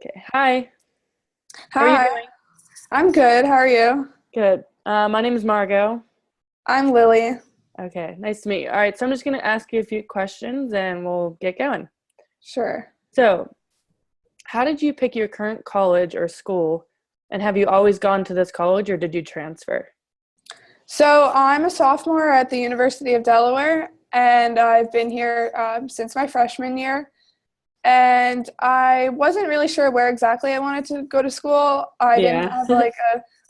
Okay. Hi. How are you Hi, doing? I'm good. How are you? Good. My name is Margo. I'm Lily. Okay. Nice to meet you. All right. So I'm just going to ask you a few questions and we'll get going. Sure. So, how did you pick your current college or school? And have you always gone to this college or did you transfer? So I'm a sophomore at the University of Delaware, and I've been here since my freshman year. And I wasn't really sure where exactly I wanted to go to school. I didn't Yeah. have like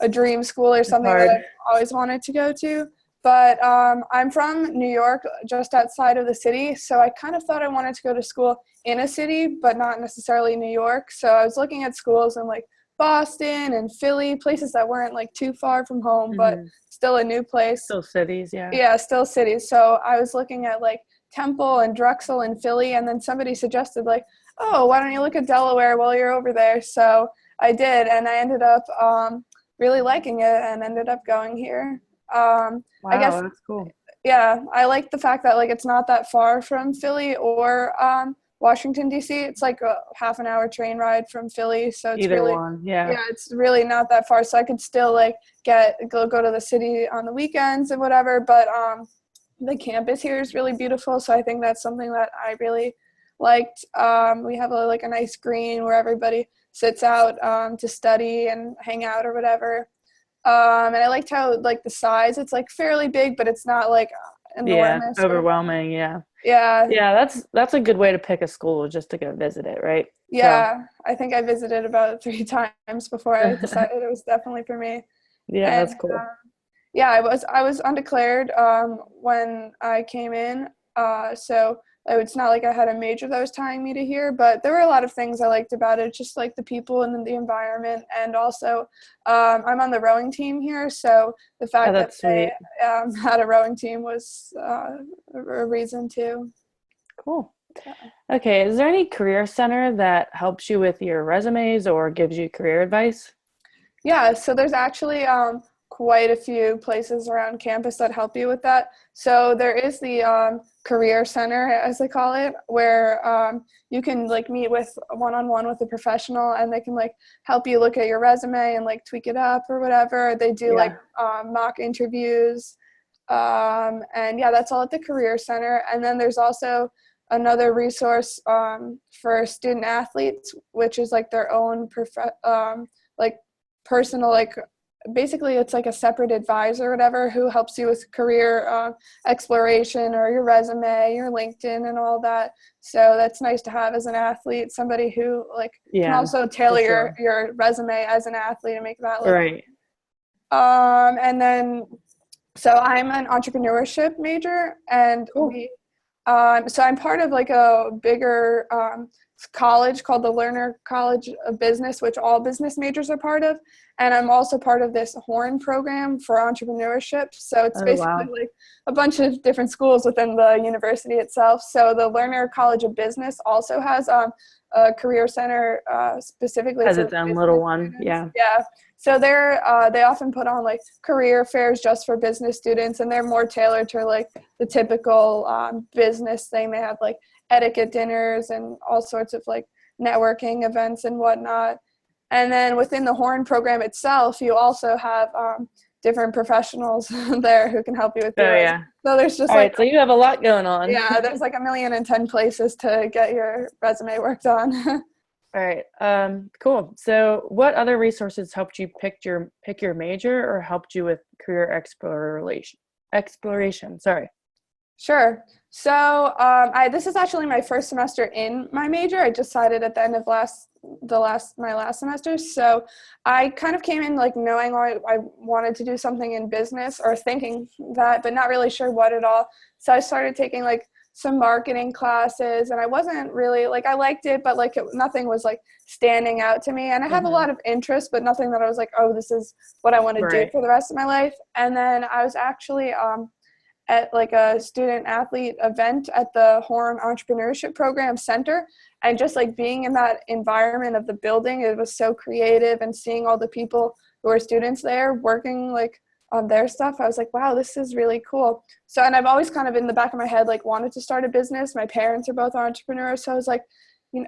a dream school or It's something that hard. I've always wanted to go to. But I'm from New York, just outside of the city. So I kind of thought I wanted to go to school in a city, but not necessarily New York. So I was looking at schools in like Boston and Philly, places that weren't like too far from home, but Hmm. still a new place. Still cities. Yeah. Yeah, still cities. So I was looking at like Temple and Drexel and Philly, and then somebody suggested like, oh, why don't you look at Delaware while you're over there? So I did, and I ended up really liking it and ended up going here. I guess, Wow. That's cool. yeah, I like the fact that like it's not that far from Philly or Washington D.C. It's like a half an hour train ride from Philly, so it's Either really, one. Yeah. yeah, it's really not that far. So I could still like go to the city on the weekends and whatever. But the campus here is really beautiful, so I think that's something that I really liked. We have like a nice green where everybody sits out to study and hang out or whatever. And I liked how like the size, it's like fairly big, but it's not like Yeah. enormous or whatever. Overwhelming. Yeah. Yeah, Yeah. That's a good way to pick a school just to go visit it, right? So, yeah. I think I visited about 3 times before I decided it was definitely for me. yeah, And that's cool. yeah, I was undeclared when I came in, so it's not like I had a major that was tying me to here, but there were a lot of things I liked about it, just like the people and the environment, and also I'm on the rowing team here, so the Oh, fact that that's they sweet. had a rowing team was a reason too. Cool. Okay, is there any career center that helps you with your resumes or gives you career advice? Yeah, so there's actually quite a few places around campus that help you with that. So there is the career center, as they call it, where you can like meet with one-on-one with a professional, and they can like help you look at your resume and like tweak it up or whatever. They do like Yeah. mock interviews, and yeah, that's all at the career center. And then there's also another resource for student athletes, which is like their own like personal, like basically it's like a separate advisor or whatever who helps you with career exploration or your resume, your LinkedIn and all that. So that's nice to have as an athlete, somebody who like can Yeah, also for tailor sure. your resume as an athlete and make that look. Right. And then so I'm an entrepreneurship major, and Cool. so I'm part of like a bigger college called the Lerner College of Business, which all business majors are part of. And I'm also part of this Horn program for entrepreneurship. So it's Oh, basically wow. like a bunch of different schools within the university itself. So the Lerner College of Business also has a career center specifically Has for its own little business one. students. Yeah. Yeah. So they often put on like career fairs just for business students, and they're more tailored to like the typical business thing. They have like etiquette dinners and all sorts of like networking events and whatnot. And then within the Horn program itself, you also have different professionals there who can help you with Oh, your resume. yeah. So there's just All like, right. So you have a lot going on. yeah, there's like 1,010,000 places to get your resume worked on. All right. Cool. So what other resources helped you pick your major or helped you with career exploration? Sorry. Sure. So this is actually my first semester in my major. I decided at the end of my last semester. So I kind of came in like knowing I wanted to do something in business or thinking that, but not really sure what at all. So I started taking like some marketing classes, and I wasn't really like, I liked it, but like nothing was like standing out to me. And I have a Hmm. lot of interest, but nothing that I was like, oh, this is what I want to do Right. for the rest of my life. And then I was actually at like a student athlete event at the Horn Entrepreneurship Program Center. And just like being in that environment of the building, it was so creative, and seeing all the people who are students there working like on their stuff, I was like, wow, this is really cool. So, and I've always kind of in the back of my head, like wanted to start a business. My parents are both entrepreneurs. So I was like,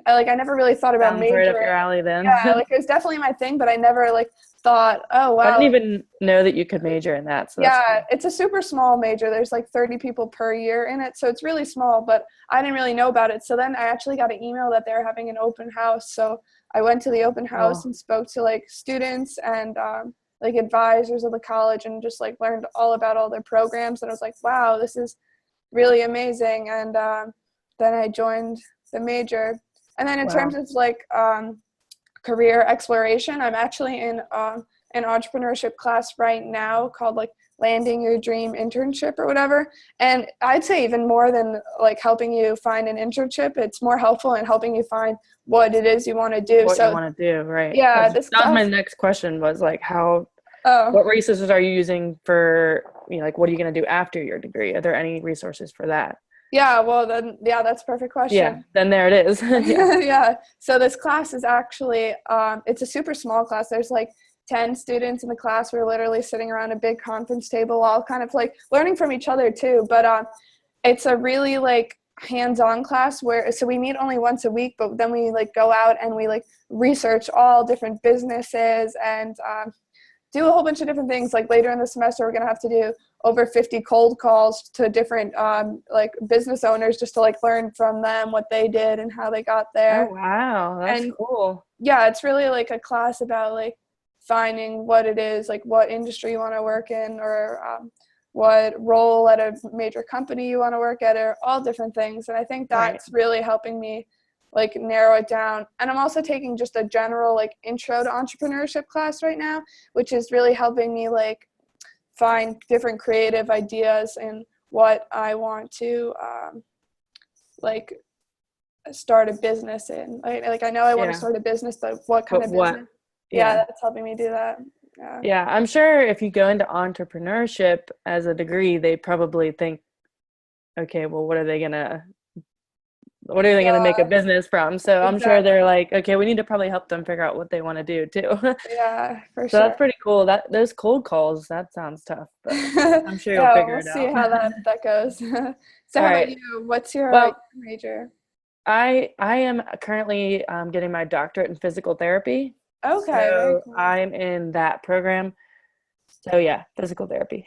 like I never really thought about Sounds right up majoring. your alley then. Yeah, like it was definitely my thing, but I never like thought, oh I wow, didn't like, even know that you could major in that, so that's yeah, cool. it's a super small major. There's like 30 people per year in it, so it's really small, but I didn't really know about it. So then I actually got an email that they were having an open house. So I went to the open house Cool. and spoke to like students and like advisors of the college and just like learned all about all their programs. And I was like, wow, this is really amazing. And then I joined the major. And then in terms Wow. of like career exploration, I'm actually in an entrepreneurship class right now called like landing your dream internship or whatever. And I'd say even more than like helping you find an internship, it's more helpful in helping you find what it is you want to do. What you So want to do, right? yeah, That this was my class, next question was like oh what resources are you using for, like what are you going to do after your degree? Are there any resources for that? yeah, well then, yeah, that's a perfect Yeah, question. then there it is. Yeah. Yeah, so this class is actually it's a super small class. There's like 10 students in the class. We're literally sitting around a big conference table, all kind of like learning from each other too. But it's a really like hands-on class where so we meet only once a week, but then we like go out and we like research all different businesses and do a whole bunch of different things. Like later in the semester, we're going to have to do over 50 cold calls to different like business owners just to like learn from them what they did and how they got Oh, there. wow. That's And cool. yeah, it's really like a class about like finding what it is, like what industry you want to work in or what role at a major company you want to work at or all different things. And I think Right. that's really helping me like narrow it down. And I'm also taking just a general like intro to entrepreneurship class right now, which is really helping me like find different creative ideas and what I want to like start a business in. Like I know I want to Yeah. start a business, but what kind But of what? business? Yeah, Yeah. that's helping me do that. Yeah. Yeah. I'm sure if you go into entrepreneurship as a degree, they probably think, okay, well, what are they gonna make a Yeah, business from? So I'm sure they're exactly. like, okay, we need to probably help them figure out what they want to do too. So Yeah, for that's sure. pretty cool. That those cold calls, that sounds tough, but I'm sure you'll Yeah, figure we'll it see out. how that goes. So All how about right. you? What's your Well, major? I am currently getting my doctorate in physical therapy. Okay, very So cool. I'm in that program. So yeah, physical therapy.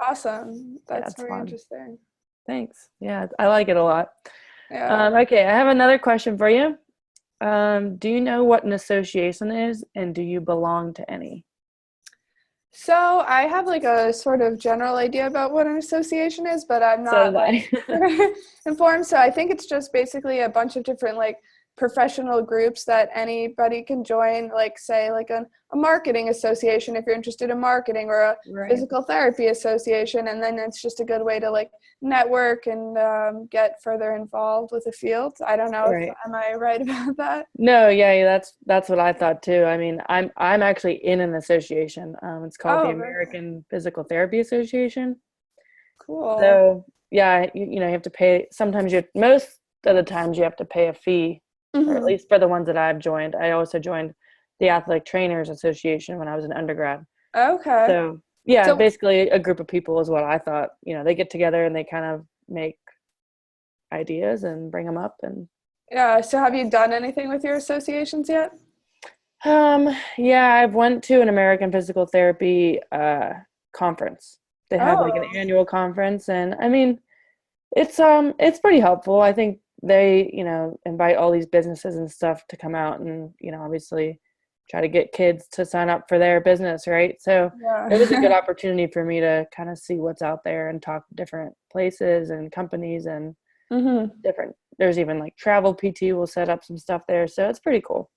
Awesome. Yeah, That's it's very fun. interesting. Thanks. Yeah, I like it a lot. Yeah. Okay, I have another question for you. Do you know what an association is, and do you belong to any? So I have like a sort of general idea about what an association is, but I'm So not did like I. super informed. So I think it's just basically a bunch of different like professional groups that anybody can join, like say like a marketing association if you're interested in marketing or a Right. physical therapy association. And then it's just a good way to like network and get further involved with the field. I don't know if, Right. am I right about that? No, yeah, that's what I thought too. I mean, I'm actually in an association. It's called the Oh, very cool. American Physical Therapy Association. Cool. So yeah, you have to pay. Most of the times you have to pay a fee, or at Hmm. least for the ones that I've joined. I also joined the Athletic Trainers Association when I was an undergrad. Okay. So yeah, So basically a group of people is what I thought. They get together and they kind of make ideas and bring them up. And yeah, so have you done anything with your associations yet? yeah, I've went to an American Physical Therapy conference. They have like an Oh, annual conference, and I mean, it's pretty helpful. I think they, invite all these businesses and stuff to come out and, obviously try to get kids to sign up for their business, right? So it was a good yeah. opportunity for me to kind of see what's out there and talk to different places and companies and Hmm. there's even like travel PT will set up some stuff there. So it's pretty cool.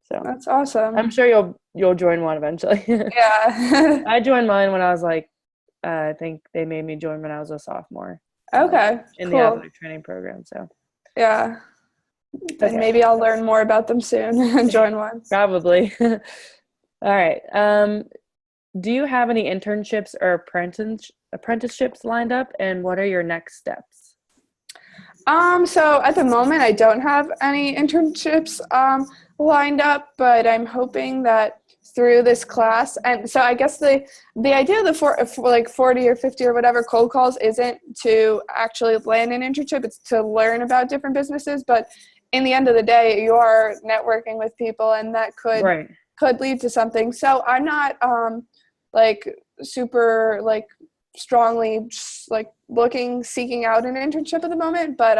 So That's I'm awesome. sure you'll join one eventually. Yeah. I joined mine when I was like, I think they made me join when I was a sophomore Okay, in the cool. athletic training program. So Yeah. Then okay. maybe I'll learn more about them soon and join one. Probably. All right. Do you have any internships or apprenticeships lined up, and what are your next steps? So at the moment, I don't have any internships lined up, but I'm hoping that through this class, and so I guess the idea of the for like 40 or 50 or whatever cold calls isn't to actually land an internship; it's to learn about different businesses. But in the end of the day, you are networking with people, and that Right. could lead to something. So I'm not like super like strongly like seeking out an internship at the moment, but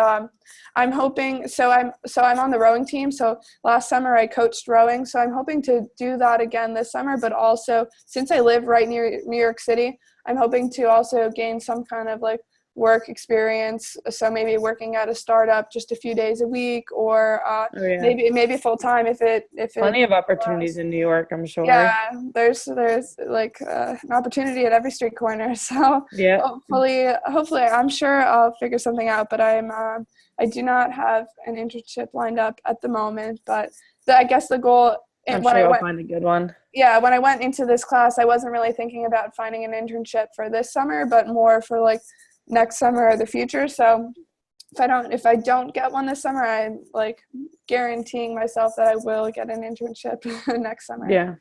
I'm hoping, I'm on the rowing team. So last summer I coached rowing, so I'm hoping to do that again this summer. But also, since I live right near New York City, I'm hoping to also gain some kind of like work experience, so maybe working at a startup just a few days a week, or Oh yeah. maybe full time if it Plenty of opportunities allows. in New York, I'm Yeah, sure. there's like an opportunity at every street corner. So Yeah. hopefully, I'm sure I'll figure something out. But I do not have an internship lined up at the moment. But I guess the goal I'm when sure I you'll went, find a good one. yeah, when I went into this class, I wasn't really thinking about finding an internship for this summer, but more for like next summer or the future. So if I don't get one this summer, I'm like guaranteeing myself that I will get an internship next summer. Yeah.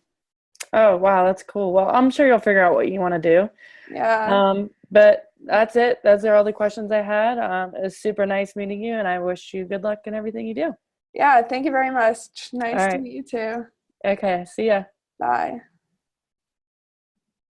Oh, wow, that's cool. Well, I'm sure you'll figure out what you want to do. Yeah. But that's it. Those are all the questions I had. It was super nice meeting you, and I wish you good luck in everything you do. Yeah, thank you very much. All Nice to right. meet you too. Okay. See ya. Bye.